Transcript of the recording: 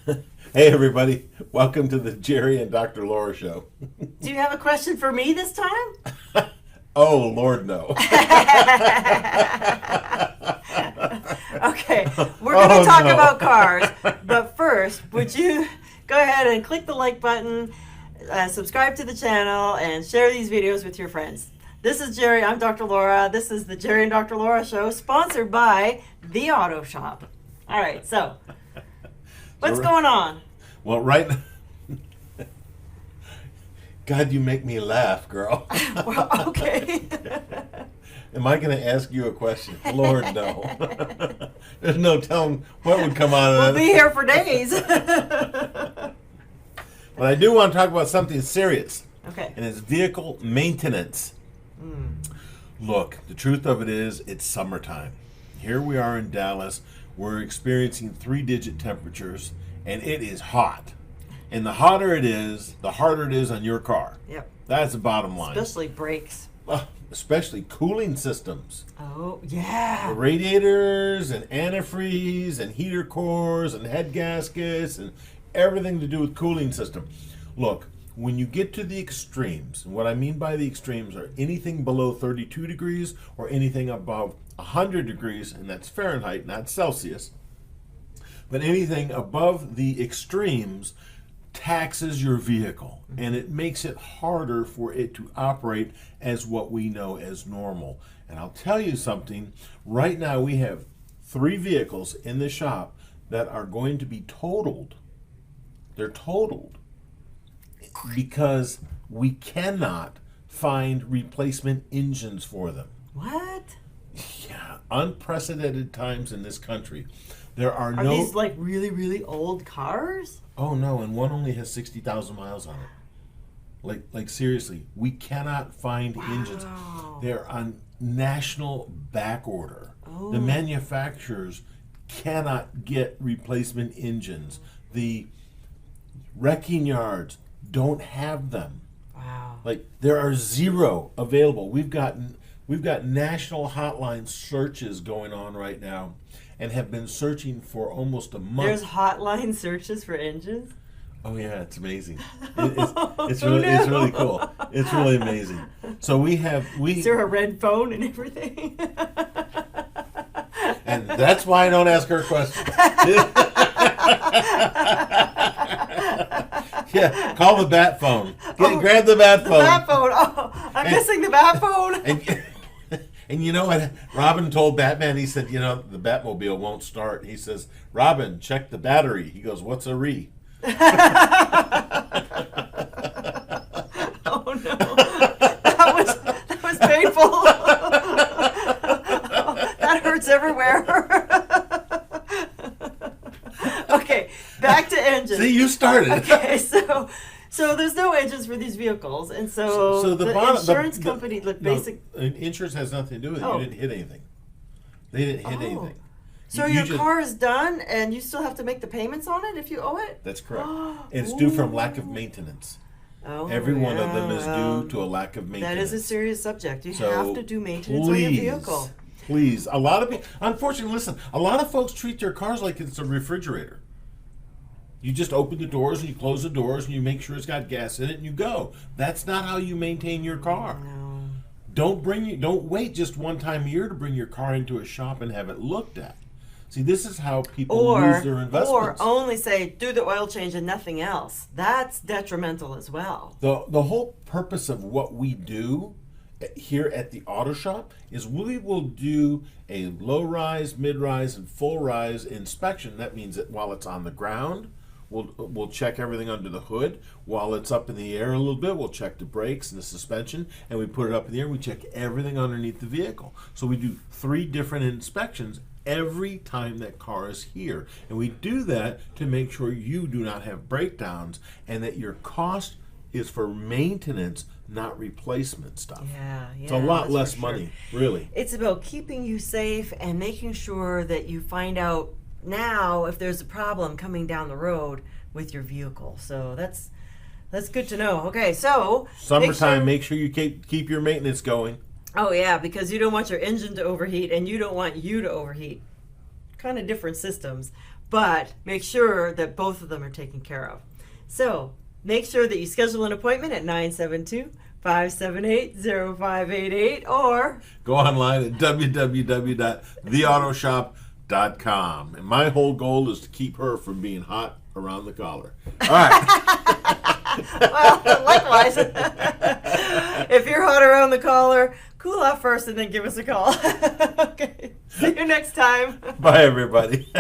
Hey everybody, welcome to the Jerry and Dr. Laura show. Do you have a question for me this time? Oh Lord, no. Okay, we're going to talk no. about cars, but first, would you go ahead and click the like button, subscribe to the channel, and share these videos with your friends. This is Jerry, I'm Dr. Laura. This is the Jerry and Dr. Laura show, sponsored by The Auto Shop. All right, so what's going on? Well, right now, God, you make me laugh, girl. Well, okay. Am I going to ask you a question? Lord, no. There's no telling what would come out of We'll that. be here for days. But I do want to talk about something serious. Okay. And it's vehicle maintenance. Look, the truth of it is, it's summertime. Here we are in Dallas. We're experiencing 3-digit temperatures, and it is hot. And the hotter it is, the harder it is on your car. Yep. That's the bottom line. Especially brakes. Especially cooling systems. Oh, yeah. The radiators and antifreeze and heater cores and head gaskets and everything to do with cooling system. Look, when you get to the extremes, and what I mean by the extremes are anything below 32 degrees or anything above 100 degrees, and that's Fahrenheit, not Celsius, but anything above the extremes taxes your vehicle, and it makes it harder for it to operate as what we know as normal. And I'll tell you something, right now we have 3 vehicles in the shop that are going to be totaled. They're totaled because we cannot find replacement engines for them. What? Yeah, unprecedented times in this country. There are Are no... these like really, really old cars? Oh no, and one only has 60,000 miles on it. Like seriously, we cannot find engines. They're on national back order. Oh. The manufacturers cannot get replacement engines. The wrecking yards don't have them. Wow. Like there are 0 available. We've got national hotline searches going on right now, and have been searching for almost a month. There's hotline searches for engines? Oh yeah, it's amazing. It's really cool. It's really amazing. So Is there a red phone and everything? and that's why I don't ask her questions. Yeah, call the bat phone. Grab the bat phone. The bat phone. Oh, I'm missing the bat phone. And you know what Robin told Batman? He said, the Batmobile won't start. He says, Robin, check the battery. He goes, what's a re? Oh no. That was painful. That hurts everywhere. Okay, back to engines. See, you started. Okay, so there's no engines for these vehicles, and so the insurance company, insurance has nothing to do with it. Oh. You didn't hit anything. They didn't hit anything. So your car is done, and you still have to make the payments on it if you owe it? That's correct. And it's due from lack of maintenance. Oh, Every one of them is due to a lack of maintenance. That is a serious subject. You So have to do maintenance on your vehicle. Please. A lot of people, unfortunately, listen, a lot of folks treat their cars like it's a refrigerator. You just open the doors and you close the doors and you make sure it's got gas in it and you go. That's not how you maintain your car. No. Don't wait just one time a year to bring your car into a shop and have it looked at. See, this is how people lose their investments. Or only say, do the oil change and nothing else. That's detrimental as well. The whole purpose of what we do here at the auto shop is we will do a low rise, mid rise, and full rise inspection. That means that while it's on the ground, we'll check everything under the hood. While it's up in the air a little bit, we'll check the brakes and the suspension, and we put it up in the air and we check everything underneath the vehicle. So we do 3 different inspections every time that car is here. And we do that to make sure you do not have breakdowns and that your cost is for maintenance, not replacement stuff. Yeah, It's a lot less money, really. It's about keeping you safe and making sure that you find out now if there's a problem coming down the road with your vehicle. So that's good to know. Okay, so Summertime, make sure you keep your maintenance going. Oh yeah, because you don't want your engine to overheat and you don't want you to overheat. Kind of different systems. but make sure that both of them are taken care of. So make sure that you schedule an appointment at 972-578-0588 or go online at www.theautoshop.com. And my whole goal is to keep her from being hot around the collar. All right. well, likewise. If you're hot around the collar, cool off first and then give us a call. Okay. See you next time. Bye, everybody.